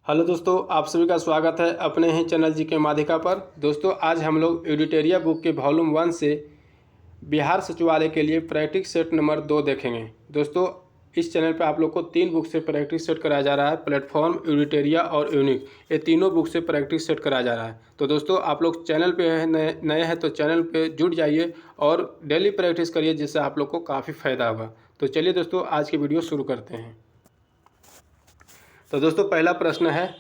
Hello दोस्तों, आप सभी का स्वागत है अपने ही चैनल जी के माध्यिका पर। दोस्तों, आज हम लोग एडिटोरिया बुक के वॉल्यूम 1 से बिहार सचिवालय के लिए प्रैक्टिस सेट नंबर 2 देखेंगे। दोस्तों, इस चैनल पर आप लोग को 3 बुक से प्रैक्टिस सेट कराया जा रहा है। प्लेटफॉर्म, एडिटोरिया और यूनिक, ये तीनों बुक से प्रैक्टिस सेट कराया जा रहा है। तो दोस्तों, आप लोग चैनल पे नए हैं तो चैनल पे जुड़ जाइए और डेली प्रैक्टिस करिए, जिससे आप लोग को काफ़ी फ़ायदा होगा। तो चलिए दोस्तों, आज की वीडियो शुरू करते हैं। तो दोस्तों, पहला प्रश्न है,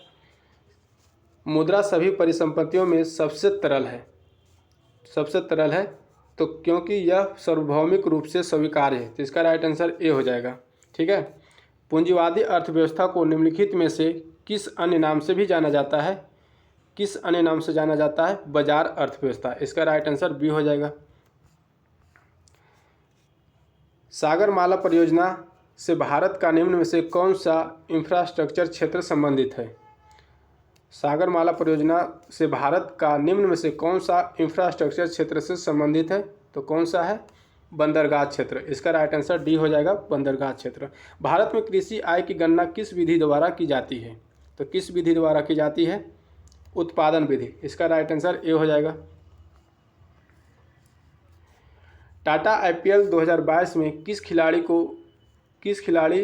मुद्रा सभी परिसंपत्तियों में सबसे तरल है। सबसे तरल है तो क्योंकि यह सार्वभौमिक रूप से स्वीकार्य है, तो इसका राइट आंसर ए हो जाएगा। ठीक है। पूंजीवादी अर्थव्यवस्था को निम्नलिखित में से किस अन्य नाम से भी जाना जाता है? किस अन्य नाम से जाना जाता है? बाजार अर्थव्यवस्था। इसका राइट आंसर बी हो जाएगा। सागरमाला परियोजना से भारत का निम्न में से कौन सा इंफ्रास्ट्रक्चर क्षेत्र संबंधित है? सागरमाला परियोजना से भारत का निम्न में से कौन सा इंफ्रास्ट्रक्चर क्षेत्र से संबंधित है? तो कौन सा है? बंदरगाह क्षेत्र। इसका राइट आंसर डी हो जाएगा, बंदरगाह क्षेत्र। भारत में कृषि आय की गणना किस विधि द्वारा की जाती है? तो किस विधि द्वारा की जाती है? उत्पादन विधि। इसका राइट आंसर ए हो जाएगा। टाटा आईपीएल 2022 में किस खिलाड़ी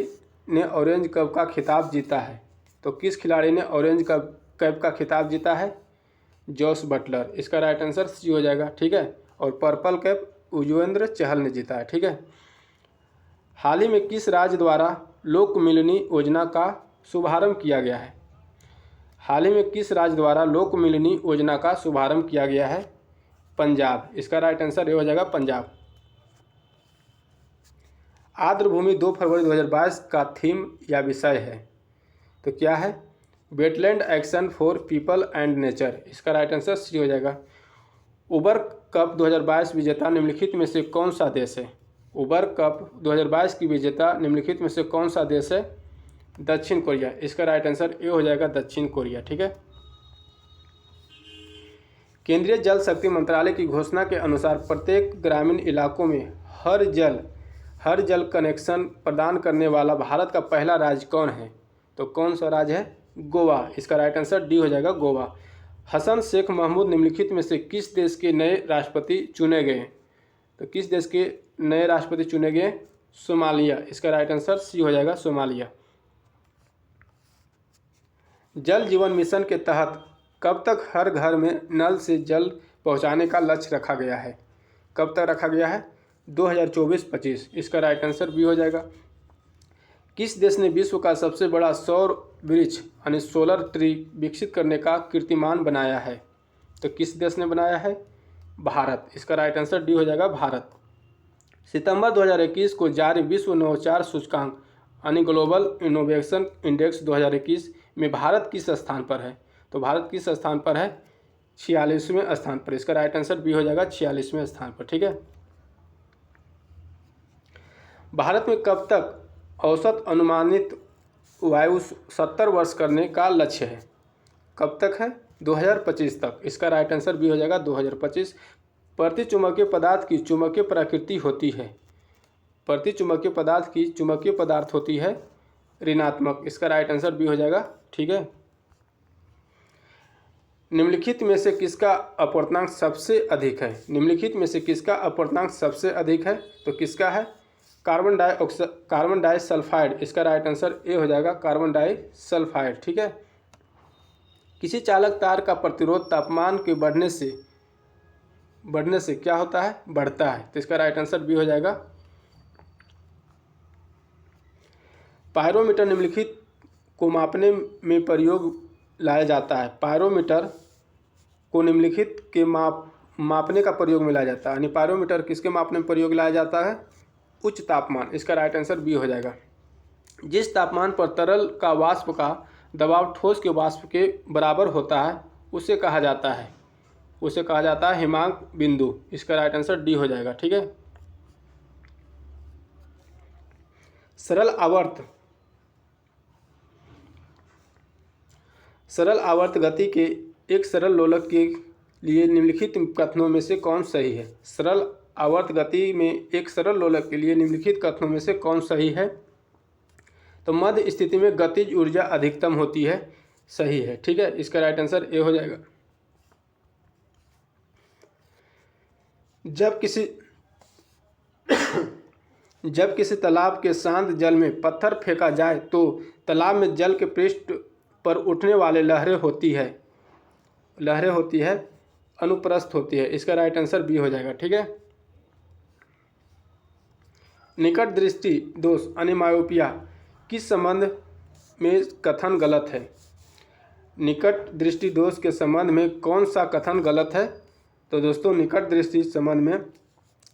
ने ऑरेंज कप का खिताब जीता है? तो किस खिलाड़ी ने ऑरेंज कप का खिताब जीता है? Jos Buttler. इसका राइट आंसर सी हो जाएगा। ठीक है। और पर्पल कैप युजवेंद्र चहल ने जीता है। ठीक है। हाल ही में किस राज्य द्वारा लोकमिलनी योजना का शुभारंभ किया गया है? हाल ही में किस राज्य द्वारा लोकमिलनी योजना का शुभारंभ किया गया है? पंजाब। इसका राइट आंसर ये हो जाएगा, पंजाब। आर्द्रभूमि 2 फरवरी 2022 का थीम या विषय है, तो क्या है? Wetland action for people and nature. इसका राइट आंसर सी हो जाएगा। उबर कप 2022 विजेता निम्नलिखित में से कौन सा देश है? उबर कप 2022 की विजेता निम्नलिखित में से कौन सा देश है? दक्षिण कोरिया। इसका राइट आंसर ए हो जाएगा, दक्षिण कोरिया। ठीक है। केंद्रीय जल शक्ति मंत्रालय की घोषणा के अनुसार प्रत्येक ग्रामीण इलाकों में हर जल कनेक्शन प्रदान करने वाला भारत का पहला राज्य कौन है? तो कौन सा राज्य है? गोवा। इसका राइट आंसर डी हो जाएगा, गोवा। हसन शेख महमूद निम्नलिखित में से किस देश के नए राष्ट्रपति चुने गए? तो किस देश के नए राष्ट्रपति चुने गए? सोमालिया। इसका राइट आंसर सी हो जाएगा, सोमालिया। जल जीवन मिशन के तहत कब तक हर घर में नल से जल पहुंचाने का लक्ष्य रखा गया है? कब तक रखा गया है? 2024-25। इसका राइट आंसर बी हो जाएगा। किस देश ने विश्व का सबसे बड़ा सौर वृक्ष यानी सोलर ट्री विकसित करने का कीर्तिमान बनाया है? तो किस देश ने बनाया है? भारत। इसका राइट आंसर डी हो जाएगा, भारत। सितंबर 2021 को जारी विश्व नवाचार सूचकांक यानी ग्लोबल इनोवेशन इंडेक्स 2021 में भारत किस स्थान पर है? तो भारत किस स्थान पर है? 46वें स्थान पर। इसका राइट आंसर बी हो जाएगा, 46वें स्थान पर। ठीक है। भारत में कब तक औसत अनुमानित आयु 70 वर्ष करने का लक्ष्य है? कब तक है? 2025 तक। इसका राइट आंसर बी हो जाएगा, 2025। प्रति चुंबकीय पदार्थ की चुंबकीय प्रकृति होती है। प्रति चुंबकीय पदार्थ की चुंबकीय पदार्थ होती है ऋणात्मक। इसका राइट आंसर बी हो जाएगा। ठीक है। निम्नलिखित में से किसका अपवर्तनांक सबसे अधिक है? निम्नलिखित में से किसका अपवर्तनांक सबसे अधिक है? तो किसका है? Carbon disulphide. इसका राइट आंसर ए हो जाएगा, कार्बन डाइसल्फाइड। ठीक है। किसी चालक तार का प्रतिरोध तापमान के बढ़ने से क्या होता है? बढ़ता है। तो इसका राइट आंसर बी हो जाएगा। पायरोमीटर निम्नलिखित को मापने में प्रयोग लाया जाता है। पायरोमीटर को निम्नलिखित के मापने का प्रयोग में लाया जाता है। यानी पायरोमीटर किसके मापने में प्रयोग लाया जाता है? उच्च तापमान। इसका राइट आंसर बी हो जाएगा। जिस तापमान पर तरल का वाष्प का दबाव ठोस के वाष्प के बराबर होता है उसे कहा जाता है हिमांक बिंदु। इसका राइट आंसर डी हो जाएगा। ठीक है। सरल आवर्त गति के एक सरल लोलक के लिए निम्नलिखित कथनों में से कौन सही है? सरल आवर्त गति में एक सरल लोलक के लिए निम्नलिखित कथनों में से कौन सही है? तो मध्य स्थिति में गतिज ऊर्जा अधिकतम होती है। सही है। ठीक है, इसका राइट आंसर ए हो जाएगा। जब किसी तालाब के शांत जल में पत्थर फेंका जाए तो तालाब में जल के पृष्ठ पर उठने वाले लहरें होती है अनुप्रस्थ होती है। इसका राइट आंसर बी हो जाएगा। ठीक है। निकट दृष्टि दोष अनिमायोपिया किस संबंध में कथन गलत है? निकट दृष्टि दोष के संबंध में कौन सा कथन गलत है? तो दोस्तों निकट दृष्टि संबंध में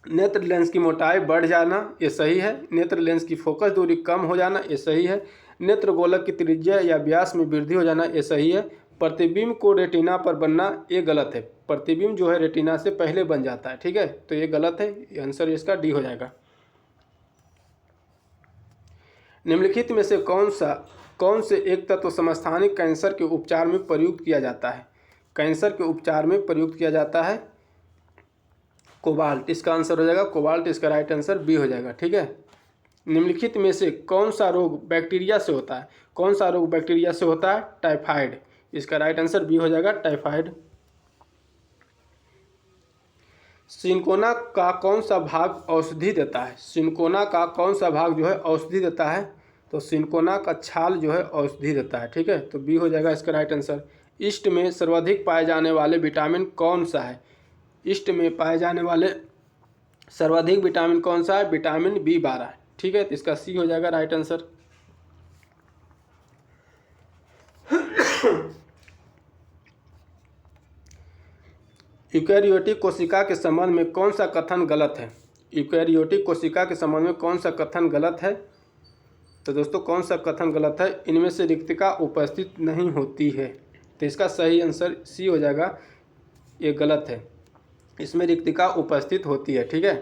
नेत्र लेंस की मोटाई बढ़ जाना ये सही है, नेत्र लेंस की फोकस दूरी कम हो जाना ये सही है, नेत्र गोलक की त्रिज्या या व्यास में वृद्धि हो जाना ये सही है, प्रतिबिंब को रेटिना पर बनना ये गलत है। प्रतिबिंब जो है रेटिना से पहले बन जाता है। ठीक है, तो ये गलत है, आंसर इसका डी हो जाएगा। निम्नलिखित में से कौन से एक तत्व समस्थानिक कैंसर के उपचार में प्रयुक्त किया जाता है? कैंसर के उपचार में प्रयुक्त किया जाता है कोबाल्ट। इसका आंसर हो जाएगा कोबाल्ट। इसका राइट आंसर बी हो जाएगा। ठीक है। निम्नलिखित में से कौन सा रोग बैक्टीरिया से होता है? कौन सा रोग बैक्टीरिया से होता है? टाइफाइड। इसका राइट आंसर बी हो जाएगा, टाइफाइड। सिनकोना का कौन सा भाग औषधि देता है? सिनकोना का कौन सा भाग जो है औषधि देता है? तो सिनकोना का छाल जो है औषधि देता है। ठीक है, तो बी हो जाएगा इसका राइट आंसर। ईस्ट में सर्वाधिक पाए जाने वाले विटामिन कौन सा है? ईस्ट में पाए जाने वाले सर्वाधिक विटामिन कौन सा है? Vitamin B12। ठीक है, तो इसका सी हो जाएगा राइट आंसर। यूकैरियोटिक कोशिका के संबंध में कौन सा कथन गलत है? यूकैरियोटिक कोशिका के संबंध में कौन सा कथन गलत है? तो दोस्तों कौन सा कथन गलत है? इनमें से रिक्तिका उपस्थित नहीं होती है। तो इसका सही आंसर सी हो जाएगा, ये गलत है, इसमें रिक्तिका उपस्थित होती है। ठीक है।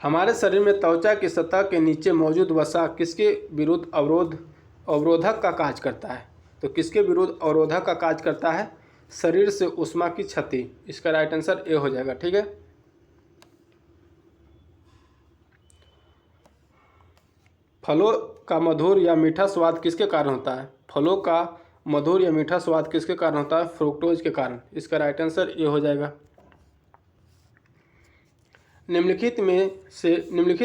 हमारे शरीर में त्वचा की सतह के नीचे मौजूद वसा किसके विरुद्ध अवरोधक का कार्य करता है? तो किसके विरुद्ध अवरोधक का कार्य करता है? शरीर से ऊष्मा की क्षति। इसका राइट आंसर ए हो जाएगा। ठीक है। फलों का मधुर या मीठा स्वाद किसके कारण होता है? फलों का मधुर या मीठा स्वाद किसके कारण होता है? फ्रुक्टोज के कारण। इसका राइट आंसर ए हो जाएगा। निम्नलिखित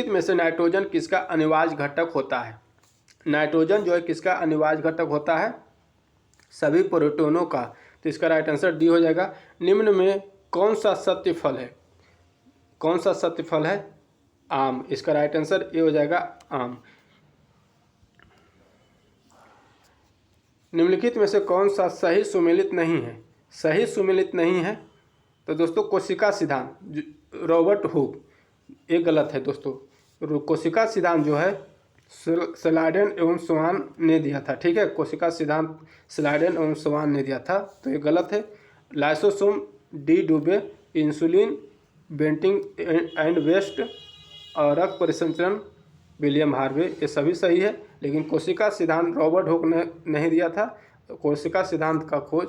में से नाइट्रोजन किसका अनिवार्य घटक होता है? नाइट्रोजन जो है किसका अनिवार्य घटक होता है? सभी प्रोटोनों का। तो इसका राइट आंसर डी हो जाएगा। निम्न में कौन सा सत्य फल है? कौन सा सत्य फल है? आम। इसका राइट आंसर ए हो जाएगा, आम। निम्नलिखित में से कौन सा सही सुमेलित नहीं है? सही सुमेलित नहीं है तो दोस्तों कोशिका सिद्धांत, रॉबर्ट हुक, ये गलत है दोस्तों। कोशिका सिद्धांत जो है स्लाइडेन एवं स्वान ने दिया था। ठीक है, कोशिका सिद्धांत स्लाइडेन एवं स्वान ने दिया था, तो ये गलत है। लाइसोसोम डी डुबे, इंसुलिन बेंटिंग एंड वेस्ट और रक्त परिसंचरण विलियम हार्वे, ये सभी सही है। लेकिन कोशिका सिद्धांत रॉबर्ट हुक ने नहीं दिया था। तो कोशिका सिद्धांत का खोज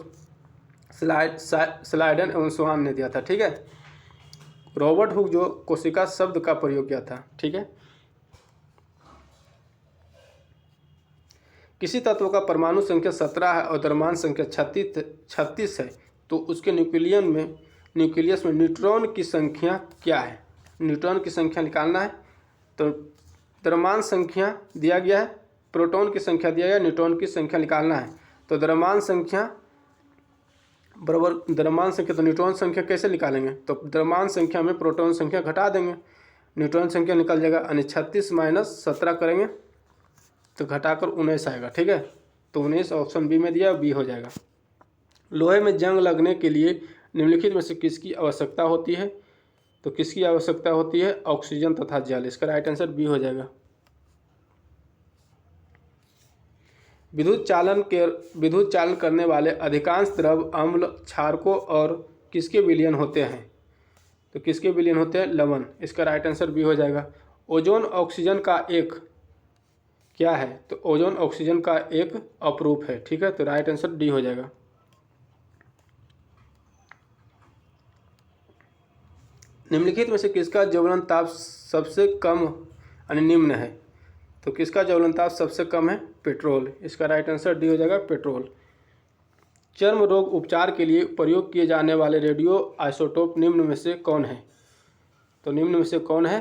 स्लाइडेन एवं स्वान ने दिया था। ठीक है, रॉबर्ट हुक जो कोशिका शब्द का प्रयोग किया था। ठीक है। किसी तत्व का परमाणु संख्या 17 है और द्रव्यमान संख्या 36 है तो उसके न्यूक्लियस में न्यूट्रॉन की संख्या क्या है? न्यूट्रॉन की संख्या निकालना है। तो द्रव्यमान संख्या दिया गया है, प्रोटॉन की संख्या दिया गया, न्यूट्रॉन की संख्या निकालना है। तो द्रव्यमान संख्या बराबर द्रव्यमान संख्या, तो न्यूट्रॉन संख्या कैसे निकालेंगे? तो द्रव्यमान संख्या में प्रोटॉन संख्या घटा देंगे, न्यूट्रॉन संख्या निकल जाएगा। यानी 36 - 17 करेंगे तो घटाकर 19 आएगा। ठीक है, तो 19 ऑप्शन बी में दिया, बी हो जाएगा। लोहे में जंग लगने के लिए निम्नलिखित में से किसकी आवश्यकता होती है? तो किसकी आवश्यकता होती है? ऑक्सीजन तथा जल। इसका राइट आंसर बी हो जाएगा। विद्युत चालन करने वाले अधिकांश द्रव अम्ल क्षारकों और किसके विलयन होते हैं? तो किसके विलयन होते हैं? लवण। इसका राइट आंसर बी हो जाएगा। ओजोन ऑक्सीजन का एक क्या है? तो ओजोन ऑक्सीजन का एक अपरूप है। ठीक है, तो राइट आंसर डी हो जाएगा। निम्नलिखित में से किसका ज्वलन ताप सबसे कम यानी निम्न है? तो किसका ज्वलनताप सबसे कम है? पेट्रोल। इसका राइट आंसर डी हो जाएगा, पेट्रोल। चर्म रोग उपचार के लिए प्रयोग किए जाने वाले रेडियो आइसोटोप निम्न में से कौन है? तो निम्न में से कौन है?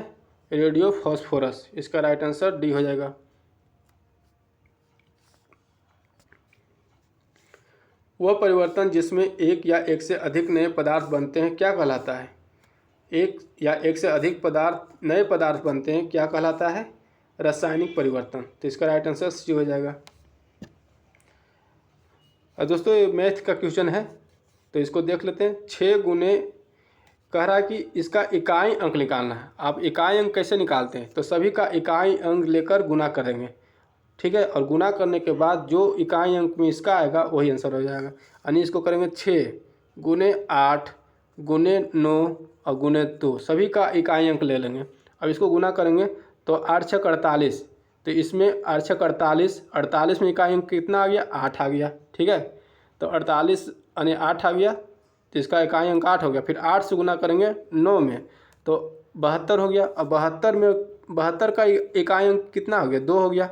Radio phosphorus. इसका राइट आंसर डी हो जाएगा। वह परिवर्तन जिसमें एक या एक से अधिक नए पदार्थ बनते हैं क्या कहलाता है? एक या एक से अधिक नए पदार्थ बनते हैं क्या कहलाता है? रासायनिक परिवर्तन। तो इसका राइट आंसर सी हो जाएगा। और दोस्तों ये मैथ का क्वेश्चन है, तो इसको देख लेते हैं। 6 गुने कह रहा है कि इसका इकाई अंक निकालना है। आप इकाई अंक कैसे निकालते हैं? तो सभी का इकाई अंक लेकर गुना करेंगे, ठीक है, और गुना करने के बाद जो इकाई अंक में इसका आएगा वही आंसर हो जाएगा। यानी इसको करेंगे 6 गुने 8 गुने 9 और गुने 2, सभी का इकाई अंक ले लेंगे। अब इसको गुना करेंगे तो 8 6 48, तो इसमें 8 6 48, 48 में इकाई अंक कितना आ गया? 8 आ गया, ठीक है। तो 48 यानी 8 आ गया, तो इसका इकाई अंक 8 हो गया। फिर 8 से गुना करेंगे 9 में तो 72 हो गया। अब 72 में 72 का इकाई अंक कितना हो गया? 2 हो गया।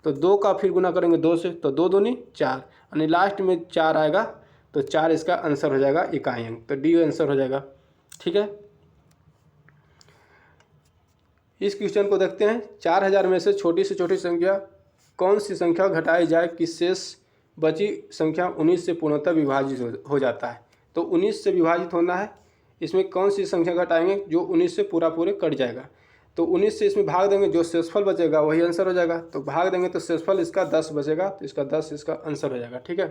तो 2 का फिर गुना करेंगे 2 से, तो 2 दूनी 4, यानी लास्ट में 4 आएगा, तो 4 इसका आंसर हो जाएगा इकाई अंक। तो डी आंसर हो जाएगा, ठीक है। इस क्वेश्चन को देखते हैं। 4000 में से छोटी संख्या कौन सी संख्या घटाई जाए कि शेष बची संख्या 19 से पूर्णतः विभाजित हो जाता है? तो 19 से विभाजित होना है, इसमें कौन सी संख्या घटाएंगे जो 19 से पूरे कट जाएगा? तो 19 से इसमें भाग देंगे, जो शेषफल बचेगा वही आंसर हो जाएगा। तो भाग देंगे तो शेषफल इसका 10 बचेगा, तो इसका 10 इसका आंसर हो जाएगा, ठीक है।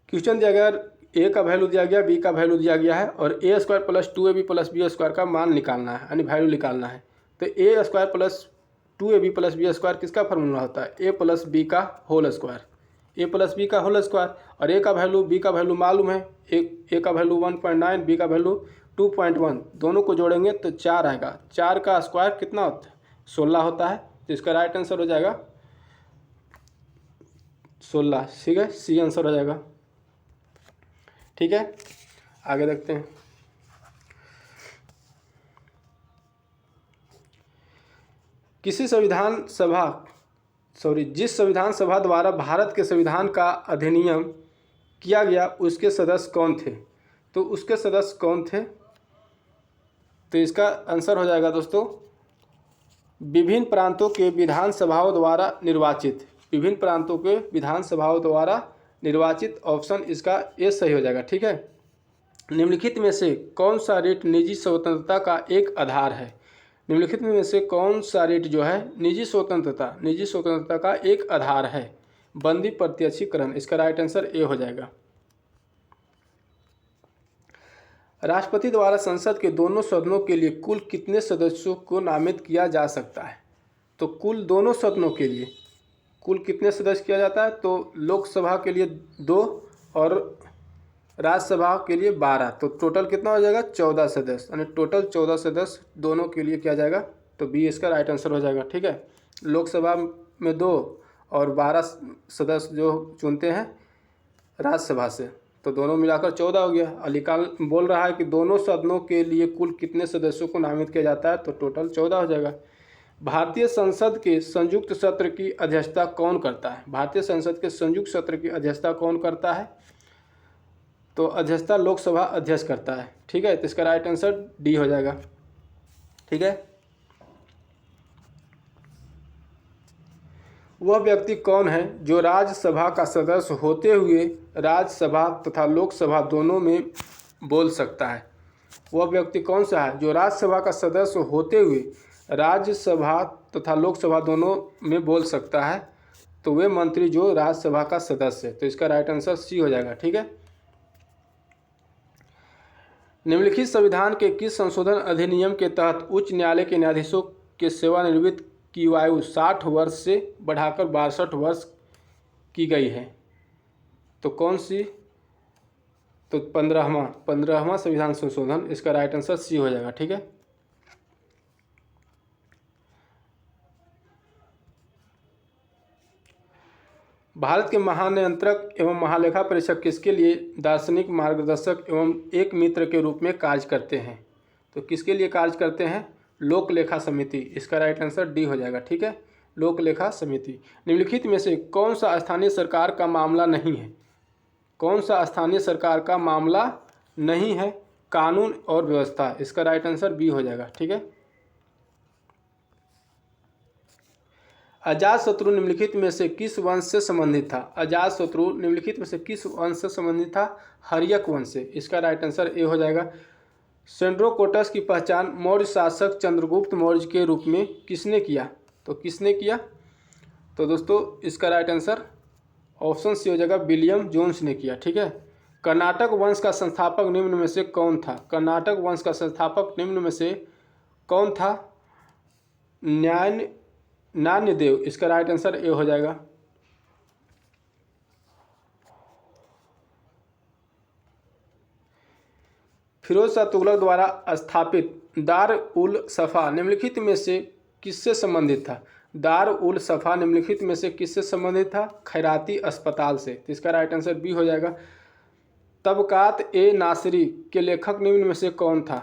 क्वेश्चन दिया गया, ए का वैल्यू दिया गया, बी का वैल्यू दिया गया है और a square plus 2ab plus b square का मान निकालना है, यानी वैल्यू निकालना है। तो a square plus 2ab plus b square किसका फॉर्मूला होता है? ए प्लस बी का whole square, a plus b का होल स्क्वायर। और ए का वैल्यू बी का वैल्यू मालूम है, ए का वैल्यू 1.9, बी का वैल्यू 2.1, दोनों को जोड़ेंगे तो 4 आएगा। 4 का स्क्वायर कितना होता है? 16 होता है। तो इसका राइट आंसर हो जाएगा 16, ठीक है, सी आंसर हो जाएगा, ठीक है। आगे देखते हैं। जिस संविधान सभा द्वारा भारत के संविधान का अधिनियम किया गया उसके सदस्य कौन थे? तो उसके सदस्य कौन थे? तो इसका आंसर हो जाएगा दोस्तों विभिन्न प्रांतों के विधानसभाओं द्वारा निर्वाचित, विभिन्न प्रांतों के विधानसभाओं द्वारा निर्वाचित, ऑप्शन इसका ए सही हो जाएगा, ठीक है। निम्नलिखित में से कौन सा रेट निजी स्वतंत्रता का एक आधार है? निम्नलिखित में से कौन सा रेट जो है निजी स्वतंत्रता का एक आधार है? बंदी प्रत्यक्षीकरण। इसका राइट आंसर ए हो जाएगा। राष्ट्रपति द्वारा संसद के दोनों सदनों के लिए कुल कितने सदस्यों को नामित किया जा सकता है? तो कुल दोनों सदनों के लिए कुल कितने सदस्य किया जाता है? तो लोकसभा के लिए 2 और राज्यसभा के लिए 12, तो टोटल कितना हो जाएगा? 14 सदस्य, यानी टोटल 14 सदस्य दोनों के लिए किया जाएगा। तो बी इसका राइट आंसर हो जाएगा, ठीक है। लोकसभा में 2 और 12 सदस्य जो चुनते हैं राज्यसभा से, तो दोनों मिलाकर 14 हो गया। अलीकाल बोल रहा है कि दोनों सदनों के लिए कुल कितने सदस्यों को नामित किया जाता है? तो टोटल 14 हो जाएगा। भारतीय संसद के संयुक्त सत्र की अध्यक्षता कौन करता है? भारतीय संसद के संयुक्त सत्र की अध्यक्षता कौन करता है? तो अध्यक्षता लोकसभा अध्यक्ष करता है, ठीक है। तो इसका राइट आंसर डी हो जाएगा, ठीक है। वह व्यक्ति कौन है जो राज्यसभा का सदस्य होते हुए राज्यसभा तथा लोकसभा दोनों में बोल सकता है? वह व्यक्ति कौन सा है जो राज्यसभा का सदस्य होते हुए राज्यसभा तथा लोकसभा दोनों में बोल सकता है? तो वे मंत्री जो राज्यसभा का सदस्य है। तो इसका राइट आंसर सी हो जाएगा, ठीक है। निम्नलिखित संविधान के किस संशोधन अधिनियम के तहत उच्च न्यायालय के न्यायाधीशों के सेवानिवृत्त की आयु 60 वर्ष से बढ़ाकर 62 वर्ष की गई है? तो कौन सी? तो 15वां संविधान संशोधन। इसका राइट आंसर सी हो जाएगा, ठीक है। भारत के महानियंत्रक एवं महालेखा परीक्षक किसके लिए दार्शनिक मार्गदर्शक एवं एक मित्र के रूप में कार्य करते हैं? तो किसके लिए कार्य करते हैं? लोक लेखा समिति, इसका राइट आंसर डी हो जाएगा। ठीक है, लोक लेखा समिति। निम्नलिखित में से कौन सा स्थानीय सरकार का मामला नहीं है? कौन सा स्थानीय सरकार का मामला नहीं है? कानून और व्यवस्था, इसका राइट आंसर बी हो जाएगा। ठीक है, अजातशत्रु निम्नलिखित में से किस वंश से संबंधित था? अजातशत्रु निम्नलिखित में से किस वंश से संबंधित था? हर्यक वंश से, इसका राइट आंसर ए हो जाएगा। सेंड्रोकोटस की पहचान मौर्य शासक चंद्रगुप्त मौर्य के रूप में किसने किया? तो किसने किया? तो दोस्तों इसका राइट आंसर ऑप्शन सी हो जाएगा, विलियम जोन्स ने किया। ठीक है, कर्नाटक वंश का संस्थापक निम्न में से कौन था? कर्नाटक वंश का संस्थापक निम्न में से कौन था? नान्यदेव, इसका राइट आंसर ए हो जाएगा। फिरोज शाह तुगलक द्वारा स्थापित दार उल सफ़ा निम्नलिखित में से किससे संबंधित था? दार उल सफ़ा निम्नलिखित में से किससे संबंधित था? खैराती अस्पताल से, तो इसका राइट आंसर बी हो जाएगा। तबकात ए नासरी के लेखक निम्न में से कौन था?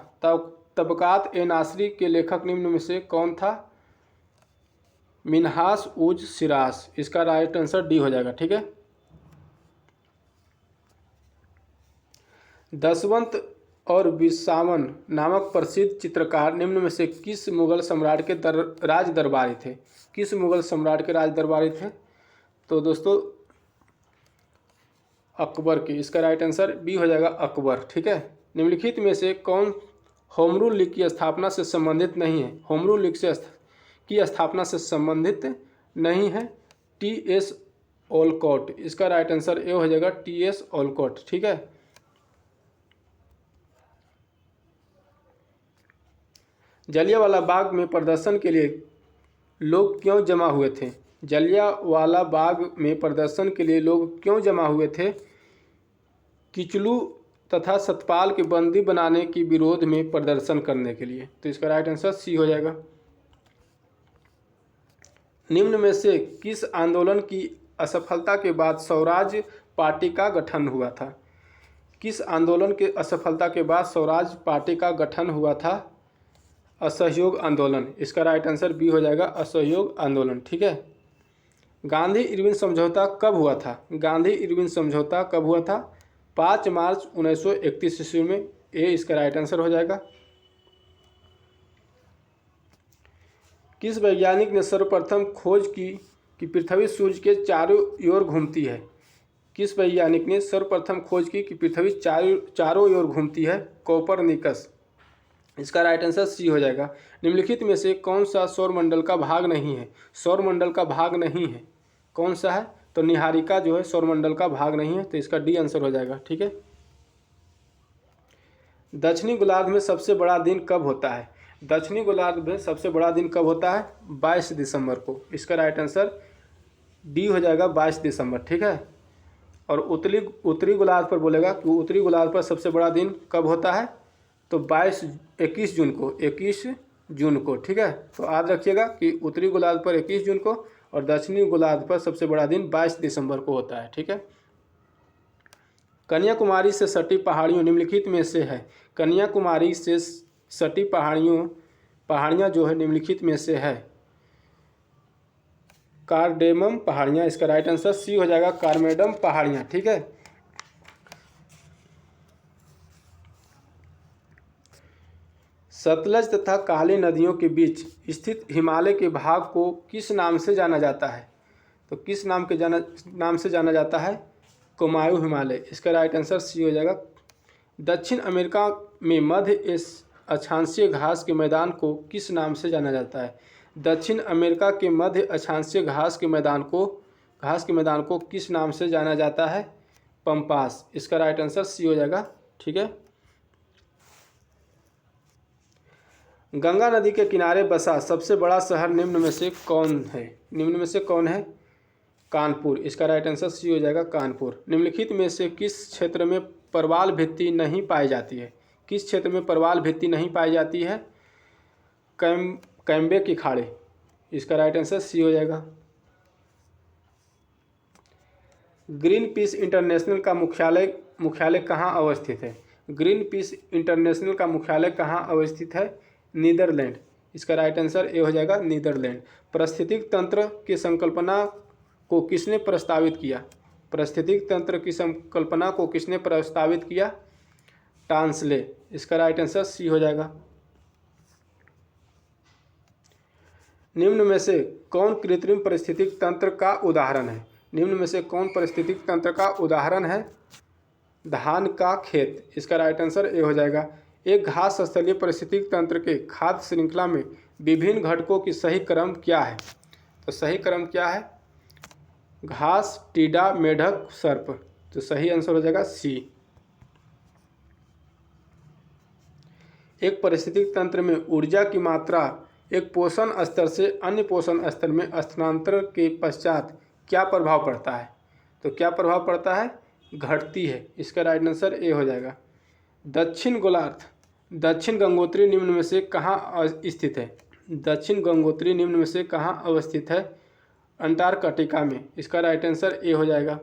तबकात ए नासरी के लेखक निम्न में से कौन था? मिन्हास उज सिरास, इसका राइट आंसर डी हो जाएगा। ठीक है, दशवंत और विसावन नामक प्रसिद्ध चित्रकार निम्न में से किस मुगल सम्राट के राज दरबारी थे? किस मुगल सम्राट के राज दरबारी थे? तो दोस्तों अकबर की, इसका राइट आंसर बी हो जाएगा, अकबर। ठीक है, निम्नलिखित में से कौन होम रूल लीग की स्थापना से संबंधित नहीं है? होम रूल लीग की स्थापना से संबंधित नहीं है? टी एस ओलकॉट, इसका राइट आंसर ए हो जाएगा, टी एस ओलकॉट। ठीक है, जलियांवाला बाग में प्रदर्शन के लिए लोग क्यों जमा हुए थे? जलियांवाला बाग में प्रदर्शन के लिए लोग क्यों जमा हुए थे? किचलू तथा सतपाल के बंदी बनाने की विरोध में प्रदर्शन करने के लिए, तो इसका राइट आंसर सी हो जाएगा। निम्न में से किस आंदोलन की असफलता के बाद स्वराज पार्टी का गठन हुआ था? किस आंदोलन के असफलता के बाद स्वराज पार्टी का गठन हुआ था? असहयोग आंदोलन, इसका राइट आंसर बी हो जाएगा, असहयोग आंदोलन। ठीक है, गांधी इरविन समझौता कब हुआ था? गांधी इरविन समझौता कब हुआ था? 5 मार्च 1931 ईस्वी में, ए इसका राइट आंसर हो जाएगा। किस वैज्ञानिक ने सर्वप्रथम खोज की कि पृथ्वी सूर्य के चारों ओर घूमती है? किस वैज्ञानिक ने सर्वप्रथम खोज की कि पृथ्वी चारों ओर घूमती है? कोपरनिकस, इसका राइट आंसर सी हो जाएगा। निम्नलिखित में से कौन सा सौरमंडल का भाग नहीं है? सौरमंडल का भाग नहीं है, कौन सा है? तो निहारिका जो है सौरमंडल का भाग नहीं है, तो इसका डी आंसर हो जाएगा। ठीक है, दक्षिणी गोलार्ध में सबसे बड़ा दिन कब होता है? दक्षिणी गोलार्ध में सबसे बड़ा दिन कब होता है? 22 दिसंबर को, इसका राइट आंसर डी हो जाएगा, 22 दिसंबर। ठीक है, और उत्तरी गोलार्ध पर बोलेगा कि उत्तरी गोलार्ध पर सबसे बड़ा दिन कब होता है? तो 21 जून को, 21 जून को। ठीक है, तो याद रखिएगा कि उत्तरी गोलार्ध पर 21 जून को और दक्षिणी गोलार्ध पर सबसे बड़ा दिन 22 दिसंबर को होता है। ठीक है, कन्याकुमारी से सटी पहाड़ियों निम्नलिखित में से है? कन्याकुमारी से सटी पहाड़ियाँ जो है निम्नलिखित में से है? कार्डेमम पहाड़ियाँ, इसका राइट आंसर सी हो जाएगा, कार्मेडम पहाड़ियाँ। ठीक है, सतलज तथा काली नदियों के बीच स्थित हिमालय के भाग को किस नाम से जाना जाता है? तो किस नाम से जाना जाता है? कुमायूं हिमालय, इसका राइट आंसर सी हो जाएगा। दक्षिण अमेरिका में मध्य अक्षांशीय घास के मैदान को किस नाम से जाना जाता है? दक्षिण अमेरिका के मध्य अक्षांशीय घास के मैदान को किस नाम से जाना जाता है? पंपास, इसका राइट आंसर सी हो जाएगा। ठीक है, गंगा नदी के किनारे बसा सबसे बड़ा शहर निम्न में से कौन है? निम्न में से कौन है? कानपुर, इसका राइट आंसर सी हो जाएगा, कानपुर। निम्नलिखित में से किस क्षेत्र में परवाल भित्ति नहीं पाई जाती है? किस क्षेत्र में परवाल भित्ति नहीं पाई जाती है? कैम्बे की खाड़ी, इसका राइट आंसर सी हो जाएगा। ग्रीन पीस इंटरनेशनल का मुख्यालय कहाँ अवस्थित है? ग्रीन पीस इंटरनेशनल का मुख्यालय कहाँ अवस्थित है? नीदरलैंड, इसका राइट आंसर ए हो जाएगा नीदरलैंड। पारिस्थितिक तंत्र की संकल्पना को किसने प्रस्तावित किया? पारिस्थितिक तंत्र की संकल्पना को किसने प्रस्तावित किया? टांसले। इसका राइट आंसर सी हो जाएगा। निम्न में से कौन कृत्रिम पारिस्थितिक तंत्र का उदाहरण है? निम्न में से कौन पारिस्थितिक तंत्र का उदाहरण है? धान का खेत। इसका राइट आंसर ए हो जाएगा। एक घास स्थलीय पारिस्थितिक तंत्र के खाद्य श्रृंखला में विभिन्न घटकों की सही क्रम क्या है? तो सही क्रम क्या है? घास, टीडा, मेढक, सर्प। तो सही आंसर हो जाएगा सी। एक पारिस्थितिक तंत्र में ऊर्जा की मात्रा एक पोषण स्तर से अन्य पोषण स्तर में स्थानांतरण के पश्चात क्या प्रभाव पड़ता है? तो क्या प्रभाव पड़ता है? घटती है। इसका राइट आंसर ए हो जाएगा। दक्षिण गोलार्ध, दक्षिण गंगोत्री निम्न में से कहाँ स्थित है? दक्षिण गंगोत्री निम्न में से कहाँ अवस्थित है? अंटार्कटिका में। इसका राइट आंसर ए हो जाएगा।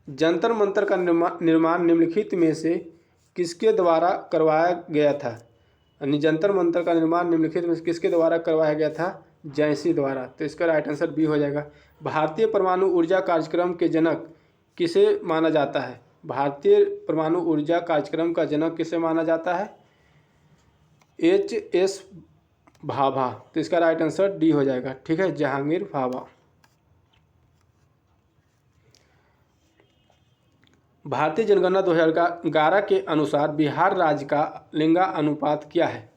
जंतर मंतर का निर्माण निम्नलिखित में से किसके द्वारा करवाया गया था? जंतर मंतर का निर्माण निम्नलिखित में से किसके द्वारा करवाया गया था? जयसिंह द्वारा। तो इसका राइट आंसर बी हो जाएगा। भारतीय परमाणु ऊर्जा कार्यक्रम के जनक किसे माना जाता है? भारतीय परमाणु ऊर्जा कार्यक्रम का जनक किसे माना जाता है? HS भाभा। तो इसका राइट आंसर डी हो जाएगा। ठीक है, जहांगीर भाभा। भारतीय जनगणना 2011 के अनुसार बिहार राज्य का लिंगानुपात क्या है?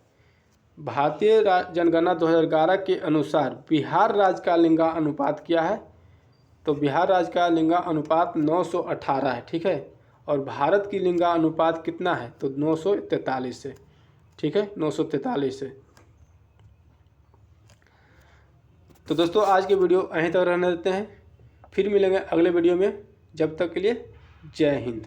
भारतीय जनगणना 2011 के अनुसार बिहार राज्य का लिंगानुपात क्या है? तो बिहार राज्य का लिंगानुपात 918 है। ठीक है, और भारत की लिंगानुपात कितना है? तो 943 है। ठीक है, 943 है। तो दोस्तों आज की वीडियो यहीं तक रहने देते हैं, फिर मिलेंगे अगले वीडियो में। जब तक के लिए जय हिंद।